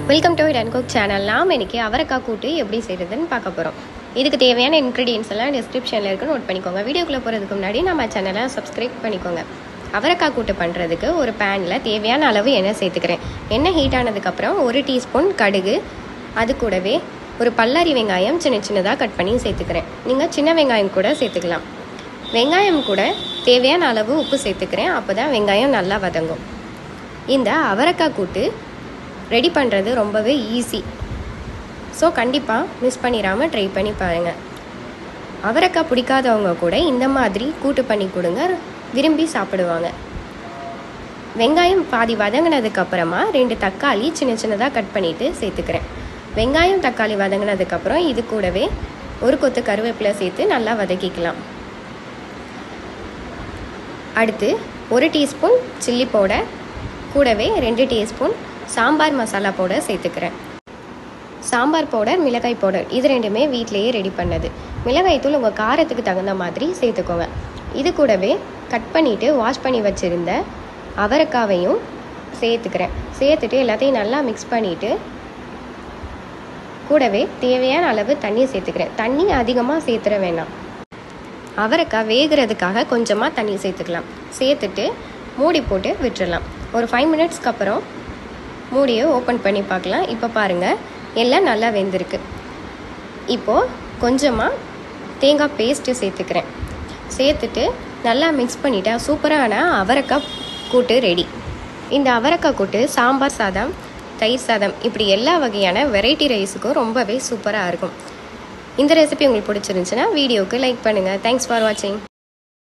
Welcome to it and cook channel. நாம் இன்றைக்கி அவரைக்காய் கூட்டு எப்படி செய்கிறதுன்னு பார்க்க போகிறோம். இதுக்கு தேவையான இன்க்ரீடியன்ஸ் எல்லாம் டிஸ்கிரிப்ஷனில் இருக்குது, நோட் பண்ணிக்கோங்க. வீடியோக்குள்ளே போகிறதுக்கு முன்னாடி நம்ம சேனலை சப்ஸ்கிரைப் பண்ணிக்கோங்க. அவரைக்காய் கூட்டு பண்ணுறதுக்கு ஒரு பேனில் தேவையான அளவு எண்ணெய் சேர்த்துக்கிறேன். எண்ணெய் ஹீட் ஆனதுக்கப்புறம் 1 டீஸ்பூன் கடுகு, அது கூடவே ஒரு பல்லாரி வெங்காயம் சின்ன சின்னதாக கட் பண்ணி சேர்த்துக்கிறேன். நீங்கள் சின்ன வெங்காயம் கூட சேர்த்துக்கலாம். வெங்காயம் கூட தேவையான அளவு உப்பு சேர்த்துக்கிறேன். அப்போ தான் வெங்காயம் நல்லா வதங்கும். இந்த அவரைக்காய் கூட்டு ரெடி பண்ணுறது ரொம்பவே ஈஸி. ஸோ கண்டிப்பாக மிஸ் பண்ணிடாமல் ட்ரை பண்ணி பாருங்கள். அவரைக்காய் பிடிக்காதவங்க கூட இந்த மாதிரி கூட்டு பண்ணி கொடுங்க, விரும்பி சாப்பிடுவாங்க. வெங்காயம் பாதி வதங்கினதுக்கப்புறமா 2 தக்காளி சின்ன சின்னதாக கட் பண்ணிவிட்டு சேர்த்துக்கிறேன். வெங்காயம் தக்காளி வதங்கினதுக்கப்புறம் இது கூடவே ஒரு கொத்து கருவேப்பிலை சேர்த்து நல்லா வதக்கிக்கலாம். அடுத்து 1 டீஸ்பூன் சில்லி பவுடர், கூடவே 2 டீஸ்பூன் சாம்பார் மசாலா பவுடர் சேர்த்துக்கிறேன். சாம்பார் பவுடர், மிளகாய் பவுடர் இது ரெண்டுமே வீட்டிலையே ரெடி பண்ணது. மிளகாய் தூள் உங்கள் காரத்துக்கு தகுந்த மாதிரி சேர்த்துக்கோங்க. இது கூடவே கட் பண்ணிவிட்டு வாஷ் பண்ணி வச்சுருந்த அவரைக்காவையும் சேர்த்துக்கிறேன். சேர்த்துட்டு எல்லாத்தையும் நல்லா மிக்ஸ் பண்ணிவிட்டு கூடவே தேவையான அளவு தண்ணி சேர்த்துக்கிறேன். தண்ணி அதிகமாக சேர்த்துட வேண்டாம். அவரைக்காய் வேகிறதுக்காக கொஞ்சமாக தண்ணி சேர்த்துக்கலாம். சேர்த்துட்டு மூடி போட்டு விட்டுறலாம். ஒரு 5 மினிட்ஸ்க்கு அப்புறம் மூடியை ஓப்பன் பண்ணி பார்க்கலாம். இப்போ பாருங்கள், எல்லாம் நல்லா வெந்திருக்கு. இப்போது கொஞ்சமாக தேங்காய் பேஸ்ட்டு சேர்த்துக்கிறேன். சேர்த்துட்டு நல்லா மிக்ஸ் பண்ணிட்டா சூப்பரான அவரைக்காய் கூட்டு ரெடி. இந்த அவரைக்காய் கூட்டு சாம்பார் சாதம், தயிர் சாதம் இப்படி எல்லா வகையான வெரைட்டி ரைஸுக்கும் ரொம்பவே சூப்பராக இருக்கும். இந்த ரெசிபி உங்களுக்கு பிடிச்சிருந்துச்சுன்னா வீடியோவுக்கு லைக் பண்ணுங்கள். தேங்க்ஸ் ஃபார் வாட்சிங்.